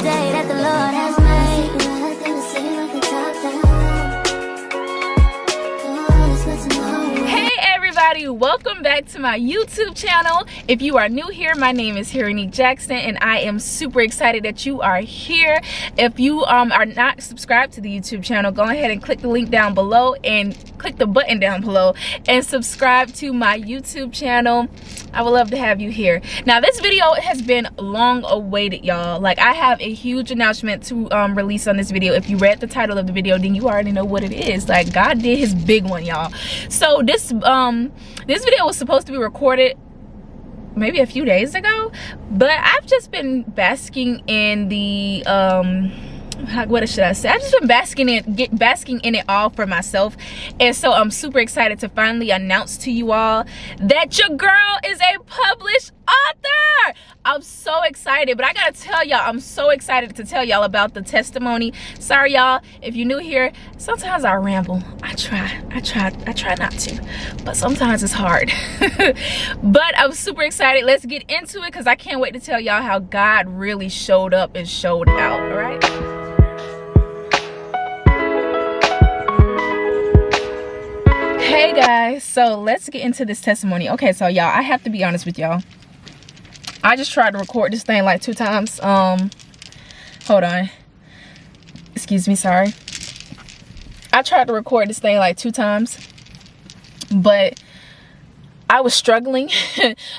day that the Lord has made. Nothing to say like the top down. Hey everybody, welcome back to my YouTube channel. If you are new here, my name is Hironique Jackson and I am super excited that you are here. If you are not subscribed to the YouTube channel, go ahead and click the link down below and click the button down below and subscribe to my YouTube channel. I would love to have you here. Now this video has been long awaited, y'all. Like, I have a huge announcement to release on this video. If you read the title of the video, then you already know what it is. Like, God did his big one, y'all. So this video was supposed to be recorded maybe a few days ago, but I've just been basking in the what should I say? I've just been basking in it all for myself, and so I'm super excited to finally announce to you all that your girl is a published author. I'm so excited, but I gotta tell y'all, I'm so excited to tell y'all about the testimony. Sorry y'all, if you're new here, sometimes I ramble. I try not to, but sometimes it's hard. But I'm super excited. Let's get into it, because I can't wait to tell y'all how God really showed up and showed out. All right. Hey guys, so let's get into this testimony. Okay, so y'all, I have to be honest with y'all. I just tried to record this thing like 2 times. Hold on. Excuse me, sorry. I tried to record this thing like 2 times, but I was struggling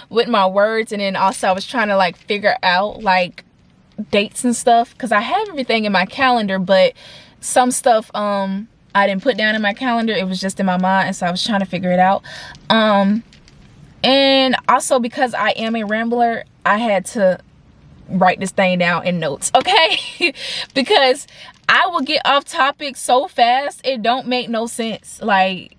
with my words, and then also I was trying to like figure out like dates and stuff, because I have everything in my calendar, but some stuff I didn't put down in my calendar. It was just in my mind, and so I was trying to figure it out. And also, because I am a rambler, I had to write this thing down in notes, okay? Because I will get off topic so fast, it don't make no sense. Like,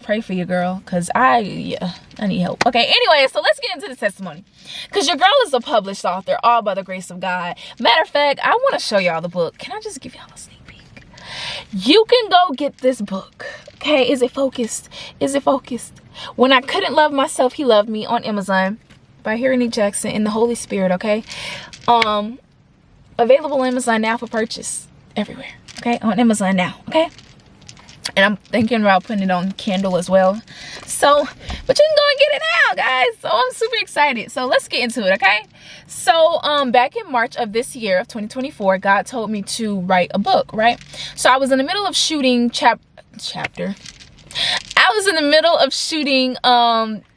pray for your girl, because I need help. Okay, anyway, so let's get into the testimony, because your girl is a published author, all by the grace of God. Matter of fact, I want to show y'all the book. Can I just give y'all a sneak peek? You can go get this book, okay? Is it focused? Is it focused? When I Couldn't Love Myself, He Loved Me, on Amazon, by Hironique Jackson in the Holy Spirit, okay? Available on Amazon now for purchase everywhere, okay? On Amazon now, okay? And I'm thinking about putting it on Kindle as well. So, but you can go and get it now, guys. So I'm super excited. So let's get into it, okay? So back in March of this year, of 2024, God told me to write a book, right? So I was in the middle of shooting I was in the middle of shooting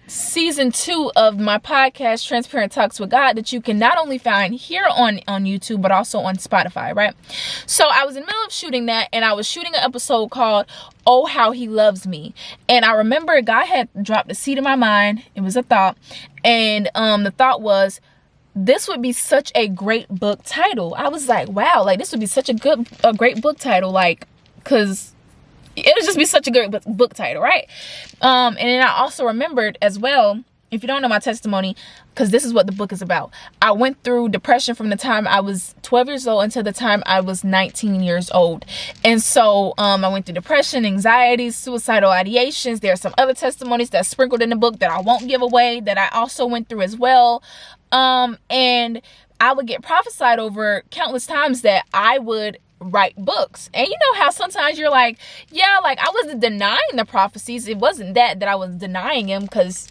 season 2 of my podcast, Transparent Talks with God, that you can not only find here on YouTube, but also on Spotify, right? So I was in the middle of shooting that, and I was shooting an episode called Oh How He Loves Me. And I remember God had dropped a seed in my mind. It was a thought. And the thought was, this would be such a great book title. I was like, wow, like this would be such a great book title, like, because it would just be such a great book title, right? And then I also remembered as well, if you don't know my testimony, because this is what the book is about. I went through depression from the time I was 12 years old until the time I was 19 years old. And so I went through depression, anxiety, suicidal ideations. There are some other testimonies that's sprinkled in the book that I won't give away, that I also went through as well. And I would get prophesied over countless times that I would write books. And you know how sometimes you're like, yeah, like I wasn't denying the prophecies. It wasn't that I was denying them, because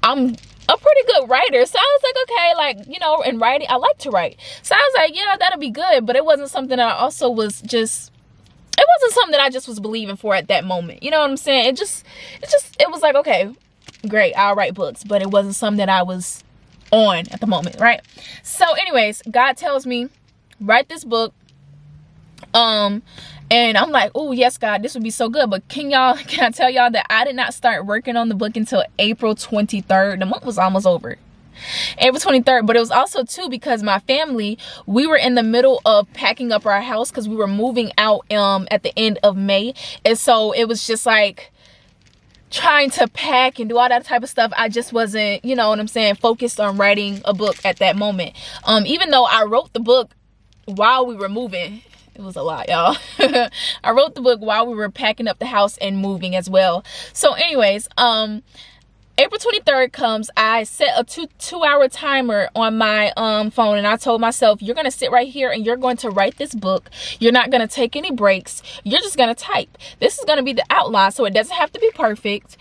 I'm a pretty good writer. So I was like, okay, like, you know, in writing, I like to write. So I was like, yeah, that'll be good. But it wasn't something that I also was just, it wasn't something that I just was believing for at that moment. You know what I'm saying? It was like, okay, great, I'll write books. But it wasn't something that I was on at the moment, right? So anyways, God tells me, write this book. And I'm like, oh yes, God, this would be so good. But can I tell y'all that I did not start working on the book until April 23rd. The month was almost over. April 23rd. But it was also too because my family, we were in the middle of packing up our house, because we were moving out at the end of May. And so it was just like trying to pack and do all that type of stuff. I just wasn't, you know what I'm saying, focused on writing a book at that moment. Even though I wrote the book while we were moving. It was a lot, y'all. I wrote the book while we were packing up the house and moving as well. So anyways, April 23rd comes. I set a two-hour timer on my phone, and I told myself, you're going to sit right here and you're going to write this book. You're not going to take any breaks. You're just going to type. This is going to be the outline, so it doesn't have to be perfect.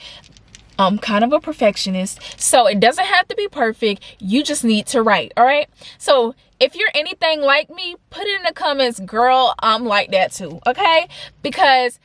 I'm kind of a perfectionist, so it doesn't have to be perfect. You just need to write, all right? So if you're anything like me, put it in the comments, girl, I'm like that too, okay? Because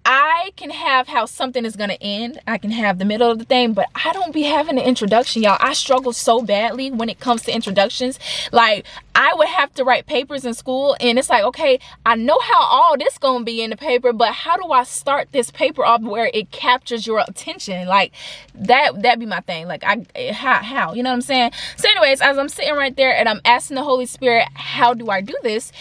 I can have how something is going to end. I can have the middle of the thing, but I don't be having the introduction, y'all. I struggle so badly when it comes to introductions. Like, I would have to write papers in school, and it's like, okay, I know how all this going to be in the paper, but how do I start this paper off where it captures your attention? Like, that'd be my thing. Like, how? You know what I'm saying? So anyways, as I'm sitting right there and I'm asking the Holy Spirit, how do I do this?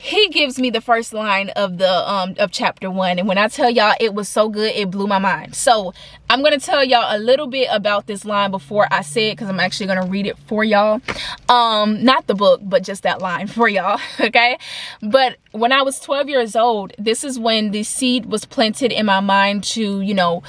He gives me the first line of the of chapter 1, and when I tell y'all it was so good, it blew my mind. So I'm gonna tell y'all a little bit about this line before I say it, because I'm actually gonna read it for y'all. Not the book, but just that line for y'all. Okay. But when I was 12 years old, this is when the seed was planted in my mind to, you know,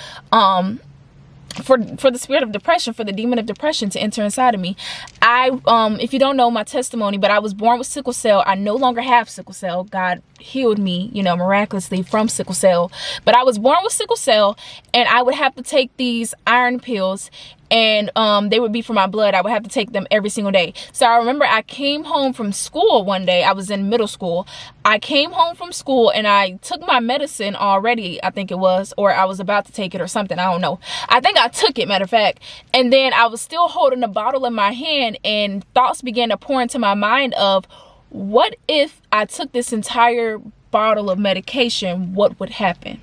for the spirit of depression, for the demon of depression to enter inside of me. If you don't know my testimony, but I was born with sickle cell. I no longer have sickle cell. God healed me, you know, miraculously from sickle cell. But I was born with sickle cell, and I would have to take these iron pills, and they would be for my blood. I would have to take them every single day. So I remember I came home from school one day. I was in middle school. I came home from school and I took my medicine already, I think it was, or I was about to take it or something. I don't know. I think I took it, matter of fact. And then I was still holding the bottle in my hand, and thoughts began to pour into my mind of, what if I took this entire bottle of medication? What would happen?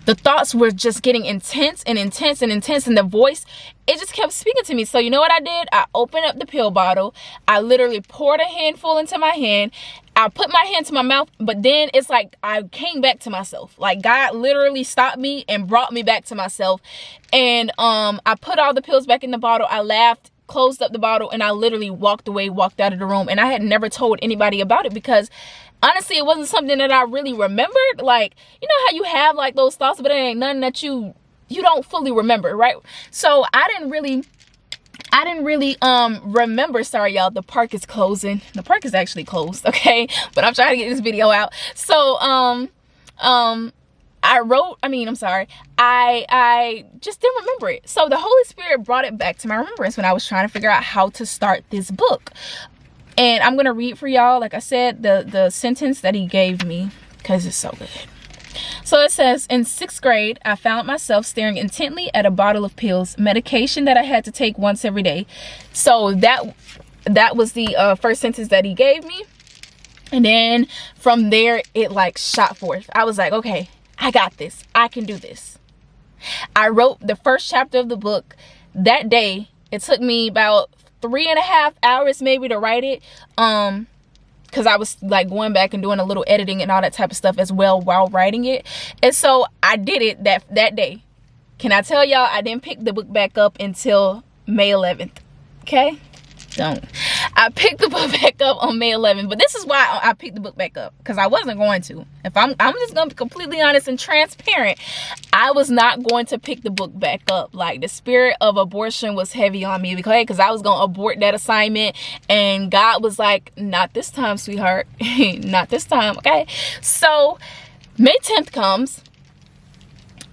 The thoughts were just getting intense and intense and intense, and the voice, it just kept speaking to me. So you know what I did? I opened up the pill bottle. I literally poured a handful into my hand. I put my hand to my mouth, but then it's like I came back to myself. Like, God literally stopped me and brought me back to myself. And I put all the pills back in the bottle. I laughed, closed up the bottle, and I literally walked away, walked out of the room. And I had never told anybody about it, because honestly, it wasn't something that I really remembered. Like, you know how you have like those thoughts, but it ain't nothing that you don't fully remember, right? So I didn't really remember. Sorry, y'all, the park is closing. The park is actually closed, okay? But I'm trying to get this video out. So I just didn't remember it. So the Holy Spirit brought it back to my remembrance when I was trying to figure out how to start this book. And I'm going to read for y'all, like I said, the sentence that he gave me, because it's so good. So it says, in 6th grade, I found myself staring intently at a bottle of pills, medication that I had to take once every day. So that was the first sentence that he gave me. And then from there, it like shot forth. I was like, okay, I got this. I can do this. I wrote the first chapter of the book that day. It took me about 3.5 hours maybe to write it, because I was like going back and doing a little editing and all that type of stuff as well while writing it. And so I did it that day. Can I tell y'all, I didn't pick the book back up until May 11th. Okay, I picked the book back up on May 11th, but this is why I picked the book back up, because I wasn't going to. If I'm just gonna be completely honest and transparent, I was not going to pick the book back up. Like, the spirit of abortion was heavy on me, because I was gonna abort that assignment, and God was like, not this time, sweetheart. Not this time. Okay, so May 10th comes.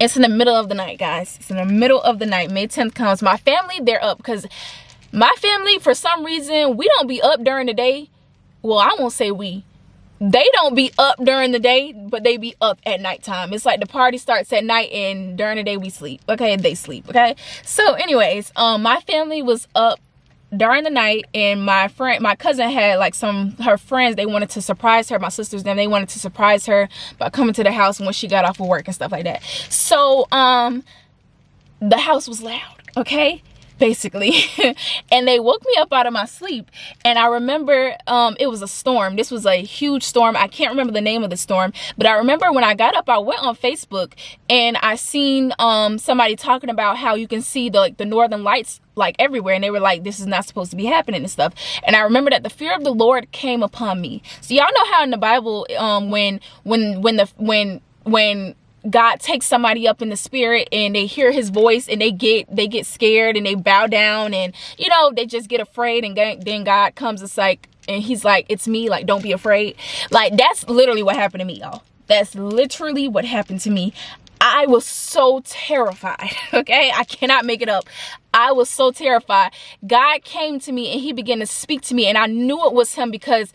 It's in the middle of the night, guys. It's in the middle of the night. May 10th comes. My family, they're up, because my family, for some reason, we don't be up during the day. Well, I won't say we. They don't be up during the day, but they be up at nighttime. It's like the party starts at night, and during the day we sleep. Okay, they sleep. Okay. So anyways, my family was up during the night, and my cousin had like her friends. They wanted to surprise her. My sisters, they wanted to surprise her by coming to the house when she got off of work and stuff like that. So the house was loud. Okay. Basically. And they woke me up out of my sleep, and I remember it was a storm. This was a huge storm. I can't remember the name of the storm, but I remember when I got up, I went on Facebook and I seen somebody talking about how you can see the northern lights like everywhere, and they were like, this is not supposed to be happening and stuff. And I remember that the fear of the Lord came upon me. So y'all know how in the Bible when God takes somebody up in the spirit and they hear his voice and they get scared and they bow down and, you know, they just get afraid, and then God comes, it's like, and he's like, it's me, like, don't be afraid. Like, that's literally what happened to me, y'all. That's literally what happened to me. I was so terrified. Okay, I cannot make it up. I was so terrified. God came to me and he began to speak to me, and I knew it was him because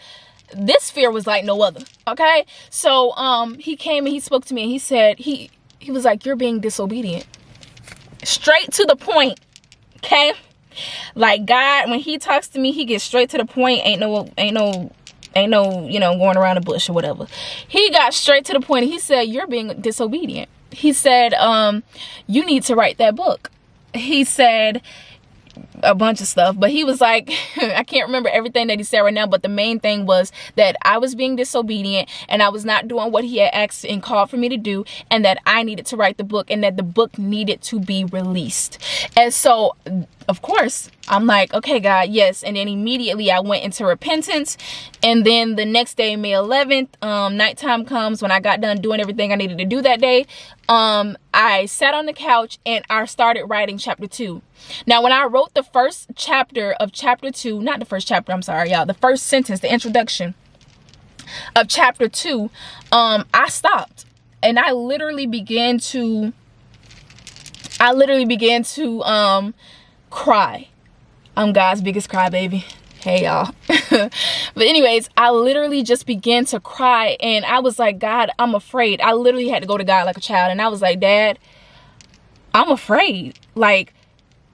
this fear was like no other. Okay, so he came and he spoke to me, and he said, he was like, you're being disobedient. Straight to the point. Okay, like, God, when he talks to me, he gets straight to the point. Ain't no, you know, going around the bush or whatever. He got straight to the point. He said, you're being disobedient. He said, you need to write that book. He said a bunch of stuff, but he was like, I can't remember everything that he said right now, but the main thing was that I was being disobedient and I was not doing what he had asked and called for me to do, and that I needed to write the book, and that the book needed to be released. And so, of course, I'm like, okay, God, yes. And then immediately I went into repentance. And then the next day, May 11th, nighttime comes, when I got done doing everything I needed to do that day. I sat on the couch and I started writing chapter 2. Now, when I wrote the first chapter of chapter 2, not the first chapter, I'm sorry, y'all, the first sentence, the introduction of chapter 2, I stopped, and I literally began to cry. I'm God's biggest crybaby. Hey, y'all. But anyways, I literally just began to cry, and I was like, God, I'm afraid. I literally had to go to God like a child, and I was like, Dad, I'm afraid. Like,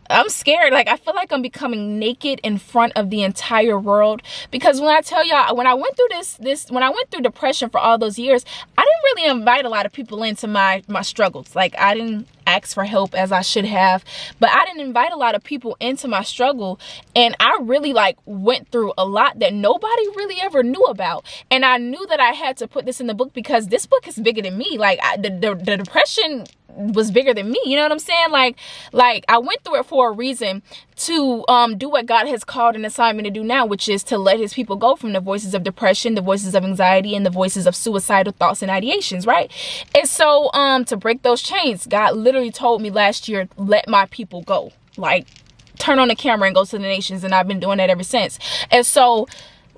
I'm scared. Like, I feel like I'm becoming naked in front of the entire world. Because when I tell y'all, when I went through when I went through depression for all those years, I didn't really invite a lot of people into my struggles. Like, I didn't ask for help as I should have, but I didn't invite a lot of people into my struggle. And I really went through a lot that nobody really ever knew about. And I knew that I had to put this in the book because this book is bigger than me. Like, the depression was bigger than me. You know what I'm saying? Like I went through it for a reason, to do what God has called and assigned me to do now, which is to let his people go from the voices of depression, the voices of anxiety, and the voices of suicidal thoughts and ideations, right? And so to break those chains, God literally told me last year, let my people go. Like, turn on the camera and go to the nations. And I've been doing that ever since. And so,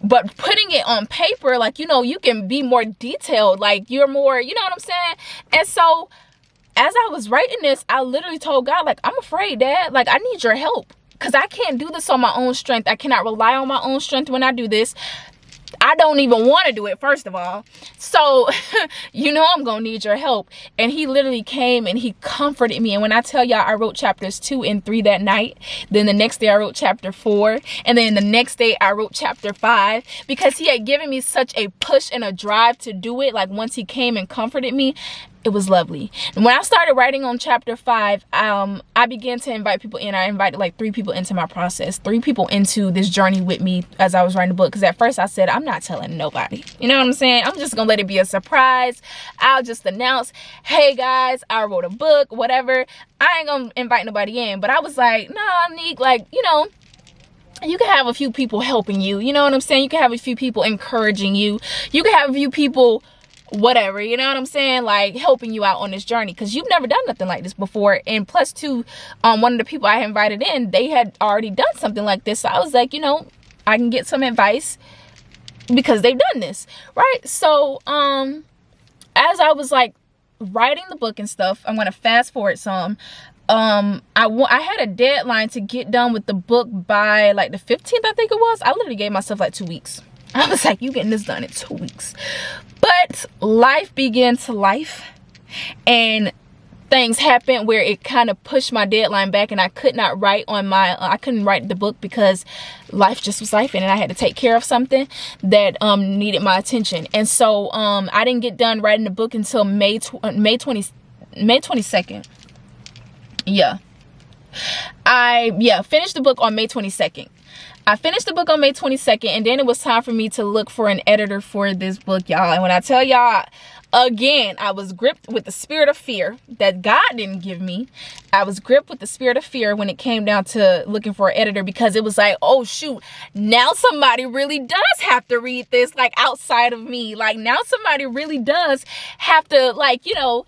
but putting it on paper, like, you know, you can be more detailed, like, you're more, you know what I'm saying? And so as I was writing this, I literally told God, like, I'm afraid, Dad. Like, I need your help, because I can't do this on my own strength. I cannot rely on my own strength when I do this. I don't even want to do it, first of all. So, you know, I'm going to need your help. And he literally came and he comforted me. And when I tell y'all, I wrote chapters 2 and 3 that night. Then the next day I wrote chapter 4. And then the next day I wrote chapter 5, because he had given me such a push and a drive to do it. Like, once he came and comforted me, it was lovely. And when I started writing on chapter 5, I began to invite people in. I invited like 3 people into my process, 3 people into this journey with me as I was writing the book. Because at first I said, I'm not telling nobody. You know what I'm saying? I'm just going to let it be a surprise. I'll just announce, hey guys, I wrote a book, whatever. I ain't going to invite nobody in. But I was like, nah, Nick, like, you know, you can have a few people helping you. You know what I'm saying? You can have a few people encouraging you. You can have a few people whatever, you know what I'm saying, like, helping you out on this journey, because you've never done nothing like this before. And plus two, one of the people I invited in, they had already done something like this. So I was like, you know, I can get some advice because they've done this, right? So as I was like writing the book and stuff, I'm gonna fast forward some. I had a deadline to get done with the book by like the 15th, I think it was. I literally gave myself like 2 weeks. I was like, you getting this done in 2 weeks. But life began to life, and things happened where it kind of pushed my deadline back, and I could not write on my, I couldn't write the book because life just was life, and I had to take care of something that needed my attention. And so I didn't get done writing the book until May 22nd. I finished the book on May 22nd. I finished the book on May 22nd, and then it was time for me to look for an editor for this book, y'all. And when I tell y'all, again, I was gripped with the spirit of fear that God didn't give me. I was gripped with the spirit of fear when it came down to looking for an editor, because it was like, oh shoot, now somebody really does have to read this, like, outside of me. Like, now somebody really does have to, like, you know,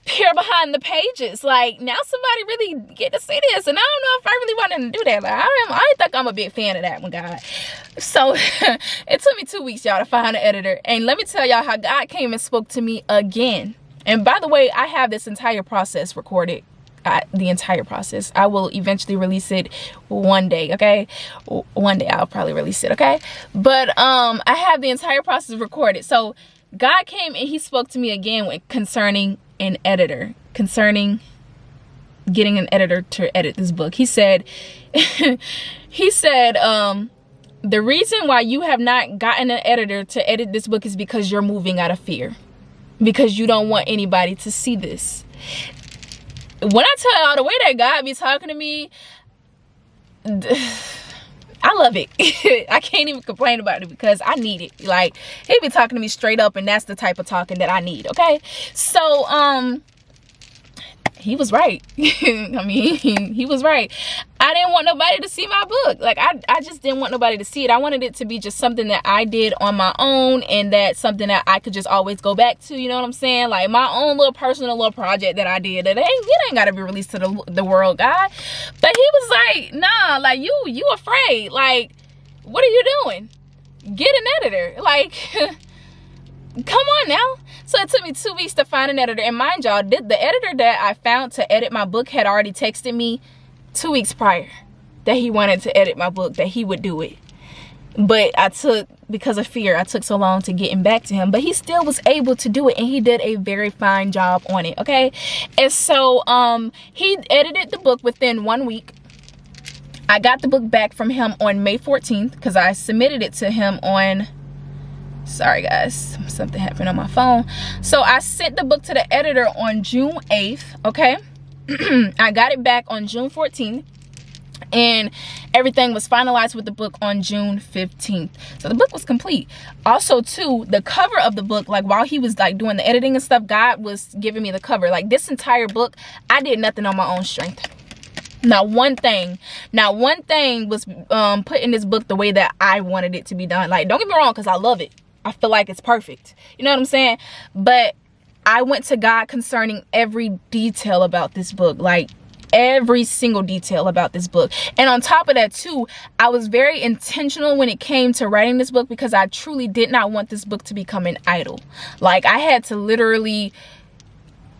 peer behind the pages. Like, now somebody really get to see this, and I don't know if I really wanted to do that. Like, I think I'm a big fan of that one, God. So it took me 2 weeks, y'all, to find an editor. And let me tell y'all how God came and spoke to me again. And by the way, I have this entire process recorded. The entire process. I will eventually release it one day, okay? One day I'll probably release it, okay? But I have the entire process recorded. So God came and he spoke to me again concerning an editor, concerning getting an editor to edit this book. He said, the reason why you have not gotten an editor to edit this book is because you're moving out of fear, because you don't want anybody to see this. When I tell y'all the way that God be talking to me, I love it. I can't even complain about it because I need it. Like, he be talking to me straight up, and that's the type of talking that I need, okay? So, he was right. I mean, he was right. I didn't want nobody to see my book. Like, I just didn't want nobody to see it. I wanted it to be just something that I did on my own, and that's something that I could just always go back to, you know what I'm saying? Like, my own little personal little project that I did. It ain't got to be released to the world, God. But he was like, nah, like, you afraid. Like, what are you doing? Get an editor. Like, come on now. So it took me 2 weeks to find an editor. And mind y'all, the editor that I found to edit my book had already texted me 2 weeks prior that he wanted to edit my book, that he would do it. But because of fear, I took so long to getting back to him. But he still was able to do it, and he did a very fine job on it, okay? And so he edited the book within 1 week. I got the book back from him on May 14th because I submitted it to him on... Sorry guys, something happened on my phone. So I sent the book to the editor on June 8th, okay? I got it back on June 14th, and everything was finalized with the book on June 15th. So the book was complete. Also too, the cover of the book, like while he was like doing the editing and stuff, God was giving me the cover. Like this entire book, I did nothing on my own strength. Not one thing was put in this book the way that I wanted it to be done. Like, don't get me wrong, because I love it. I feel like it's perfect. You know what I'm saying? But I went to God concerning every detail about this book. Like, every single detail about this book. And on top of that too, I was very intentional when it came to writing this book, because I truly did not want this book to become an idol. Like, I had to literally...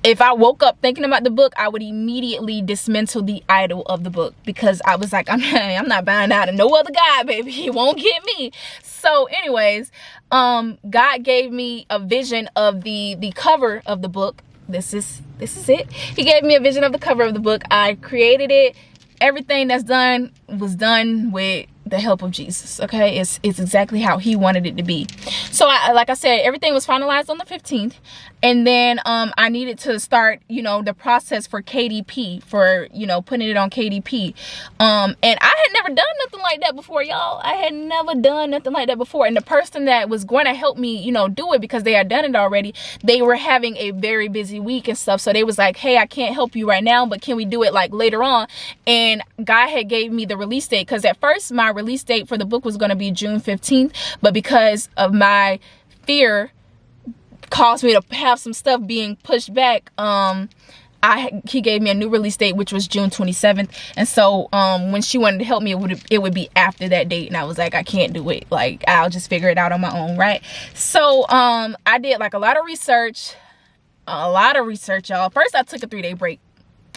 If I woke up thinking about the book, I would immediately dismantle the idol of the book, because I was like, I'm not buying out of no other guy, baby. He won't get me. So anyways, God gave me a vision of the cover of the book. This is it. He gave me a vision of the cover of the book. I created it. Everything that's done was done with the help of Jesus, okay? It's exactly how he wanted it to be. So like I said, everything was finalized on the 15th, and then I needed to start, you know, the process for KDP, for, you know, putting it on KDP. And I had never done nothing like that before, y'all. I had never done nothing like that before. And the person that was going to help me, you know, do it, because they had done it already, they were having a very busy week and stuff. So they was like, hey, I can't help you right now, but can we do it like later on? And God had gave me the release date, because at first my release date for the book was going to be June 15th, but because of my fear caused me to have some stuff being pushed back, he gave me a new release date, which was June 27th. And so when she wanted to help me, it would be after that date, and I was like, I can't do it. Like, I'll just figure it out on my own, right? So I did like a lot of research, y'all. First, I took a 3-day break.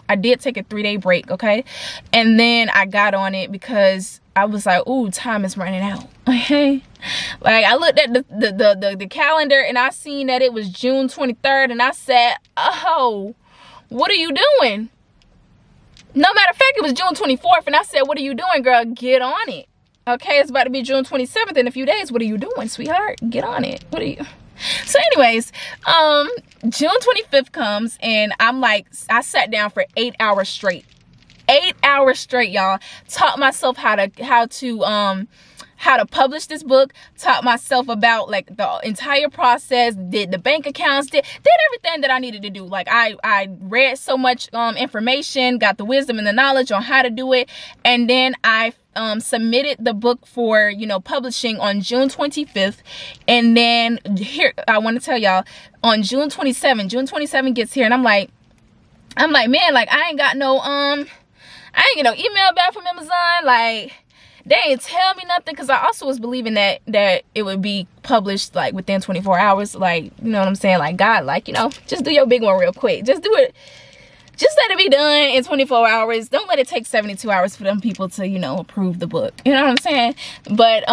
I did take a 3-day break, okay? And then I got on it because I was like, ooh, time is running out, okay? Like, I looked at the calendar, and I seen that it was June 23rd, and I said, oh, what are you doing? No, matter of fact, it was June 24th, and I said, what are you doing, girl? Get on it, okay? It's about to be June 27th in a few days. What are you doing, sweetheart? Get on it. What are you... So anyways, June 25th comes, and I'm like, I sat down for 8 hours straight. 8 hours straight, y'all. Taught myself how to publish this book, taught myself about like the entire process, did the bank accounts, did everything that I needed to do. Like, I read so much information, got the wisdom and the knowledge on how to do it, and then I submitted the book for, you know, publishing on June 25th. And then here, I want to tell y'all, on June 27 gets here, and I'm like, I'm like, man, like I ain't get no email back from Amazon. Like they ain't tell me nothing, because I also was believing that it would be published like within 24 hours. Like, you know what I'm saying? Like, God, like, you know, just do your big one real quick. Just do it. Just let it be done in 24 hours. Don't let it take 72 hours for them people to, you know, approve the book. You know what I'm saying? But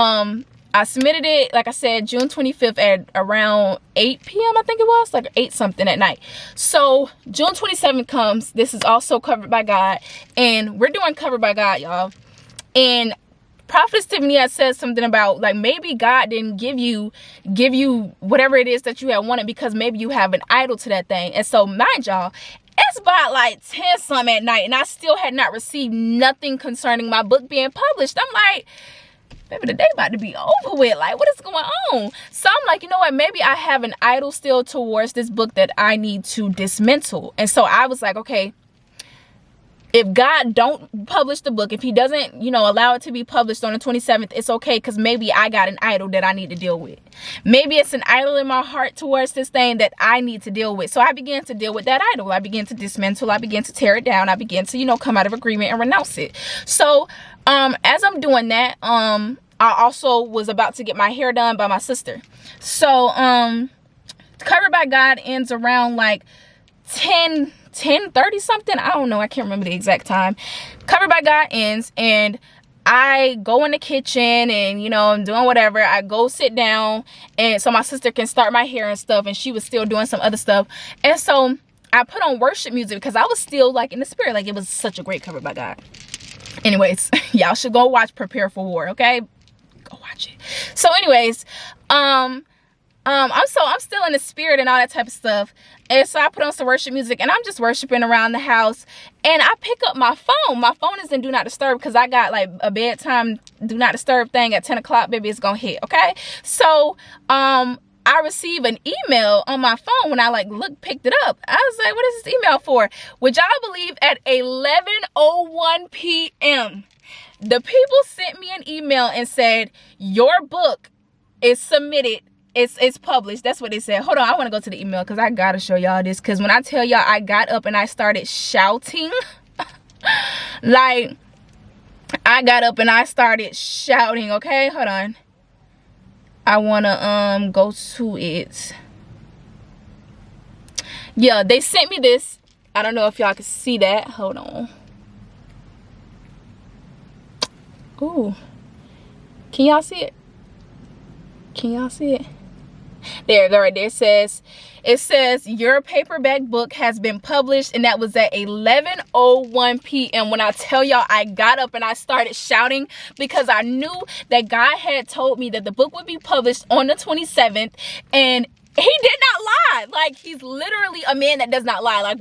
I submitted it, like I said, June 25th at around 8 p.m. I think it was, like 8 something at night. So June 27th comes. This is also Covered by God, and we're doing Covered by God, y'all. And Prophetess Tiffany had said something about, like, maybe God didn't give you whatever it is that you had wanted because maybe you have an idol to that thing. And so, mind y'all, it's about like 10 some at night, and I still had not received nothing concerning my book being published. I'm like, baby, the day about to be over with. Like, what is going on? So I'm like, you know what? Maybe I have an idol still towards this book that I need to dismantle. And so I was like, okay, if God don't publish the book, if he doesn't, you know, allow it to be published on the 27th, it's okay, because maybe I got an idol that I need to deal with. Maybe it's an idol in my heart towards this thing that I need to deal with. So I began to deal with that idol. I began to dismantle. I began to tear it down. I began to, you know, come out of agreement and renounce it. So as I'm doing that, I also was about to get my hair done by my sister. So Covered by God ends around like 10:30 something. I don't know. I can't remember the exact time. Covered by God ends, and I go in the kitchen and, you know, I'm doing whatever. I go sit down, and so my sister can start my hair and stuff, and she was still doing some other stuff. And so I put on worship music because I was still like in the spirit. Like, it was such a great Covered by God. Anyways, y'all should go watch Prepare for War, okay? Go watch it. So anyways, I'm still in the spirit and all that type of stuff. And so I put on some worship music, and I'm just worshiping around the house, and I pick up my phone. My phone is in Do Not Disturb because I got like a bedtime Do Not Disturb thing at 10 o'clock, baby. It's gonna hit, okay? So I receive an email on my phone. When I picked it up, I was like, what is this email for? Would y'all believe at 11:01 p.m. the people sent me an email and said, your book is submitted. It's published. That's what they said. Hold on, I want to go to the email because I gotta show y'all this. Because when I tell y'all, I got up and I started shouting. Like, I got up and I started shouting. Okay, hold on. I wanna go to it. Yeah, they sent me this. I don't know if y'all can see that. Hold on. Ooh, can y'all see it? Can y'all see it? There you go, right there. It says your paperback book has been published, and that was at 11:01 p.m. When I tell y'all, I got up and I started shouting because I knew that God had told me that the book would be published on the 27th, and he did not lie. Like, he's literally a man that does not lie. Like,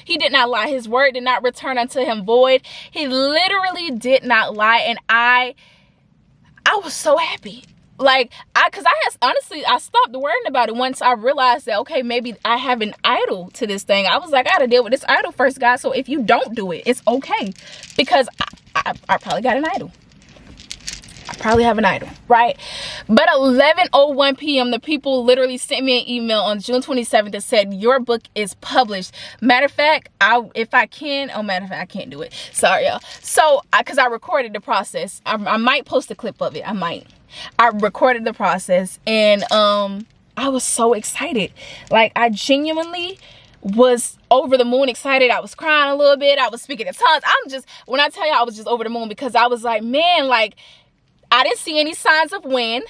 he did not lie. His word did not return unto him void. He literally did not lie, and I was so happy. Like, I stopped worrying about it once I realized that, okay, maybe I have an idol to this thing. I was like, I gotta deal with this idol first, God. So if you don't do it, it's okay. Because I probably got an idol. I probably have an idol, right? But 11:01 p.m., the people literally sent me an email on June 27th that said, your book is published. Matter of fact, I can't do it. Sorry, y'all. So, because I recorded the process. I might post a clip of it. I recorded the process, and I was so excited. Like, I genuinely was over the moon excited. I was crying a little bit. I was speaking in tongues. When I tell you, I was just over the moon because I was like, man, like, I didn't see any signs of wind.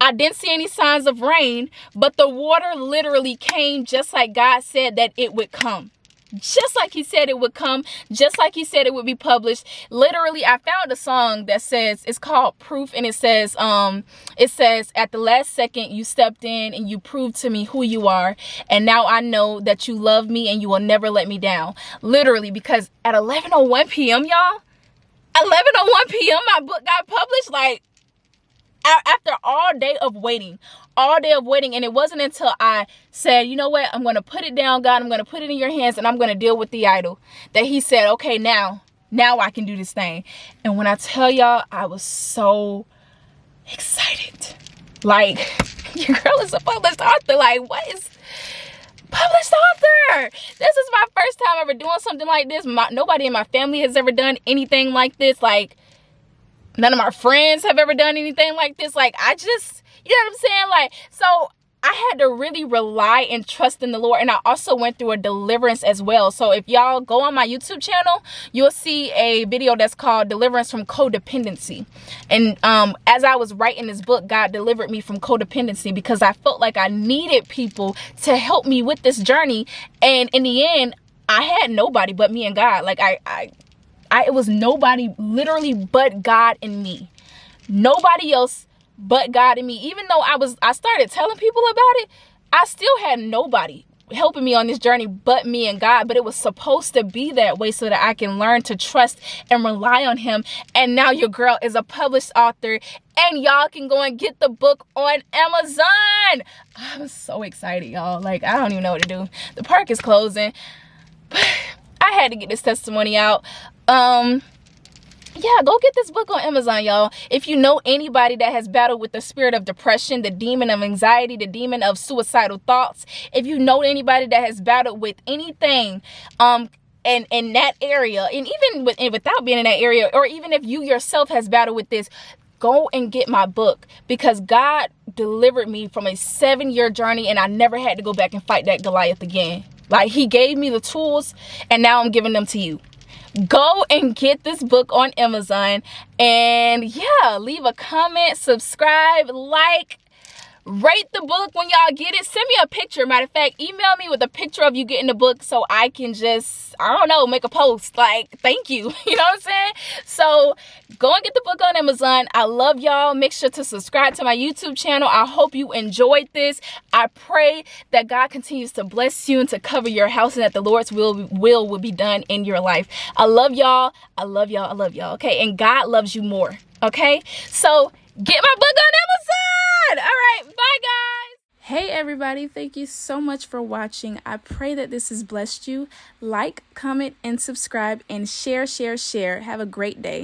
I didn't see any signs of rain, but the water literally came just like God said that it would come. Just like he said it would come, just like he said it would be published. Literally, I found a song that says, it's called Proof, and it says, at the last second you stepped in and you proved to me who you are, and now I know that you love me and you will never let me down. Literally, because at 11:01 p.m., y'all, 11:01 p.m., my book got published. Like, after all day of waiting, and it wasn't until I said, you know what, I'm going to put it down, God, I'm going to put it in your hands, and I'm going to deal with the idol, that he said, okay, now I can do this thing. And when I tell y'all, I was so excited. Like, your girl is a published author. Like, published author. This is my first time ever doing something like this. Nobody in my family has ever done anything like this. Like, none of my friends have ever done anything like this. Like, I just, you know what I'm saying? Like, so I had to really rely and trust in the Lord. And I also went through a deliverance as well. So if y'all go on my YouTube channel, you'll see a video that's called Deliverance from Codependency. And as I was writing this book, God delivered me from codependency because I felt like I needed people to help me with this journey. And in the end, I had nobody but me and God. Like it was nobody literally but God and me. Nobody else but God and me. Even though I started telling people about it, I still had nobody helping me on this journey but me and God. But it was supposed to be that way so that I can learn to trust and rely on him. And now your girl is a published author, and y'all can go and get the book on Amazon. I'm so excited, y'all. Like, I don't even know what to do. The park is closing. But I had to get this testimony out. Yeah, go get this book on Amazon, y'all. If you know anybody that has battled with the spirit of depression, the demon of anxiety, the demon of suicidal thoughts, if you know anybody that has battled with anything, in that area, and even without being in that area, or even if you yourself has battled with this, go and get my book, because God delivered me from a 7-year journey, and I never had to go back and fight that Goliath again. Like, he gave me the tools, and now I'm giving them to you. Go and get this book on Amazon, and yeah, leave a comment, subscribe, like, rate the book when y'all get it. Send me a picture. Matter of fact, email me with a picture of you getting the book so I can just, I don't know, make a post like, thank you. You know what I'm saying? So go and get the book on Amazon. I love y'all. Make sure to subscribe to my YouTube channel. I hope you enjoyed this. I pray that God continues to bless you and to cover your house, and that the Lord's will be done in your life. I love y'all. I love y'all. I love y'all. Okay. And God loves you more. Okay. So get my book on Amazon. All right. Bye, guys. Hey, everybody. Thank you so much for watching. I pray that this has blessed you. Like, comment, and subscribe, and share. Have a great day.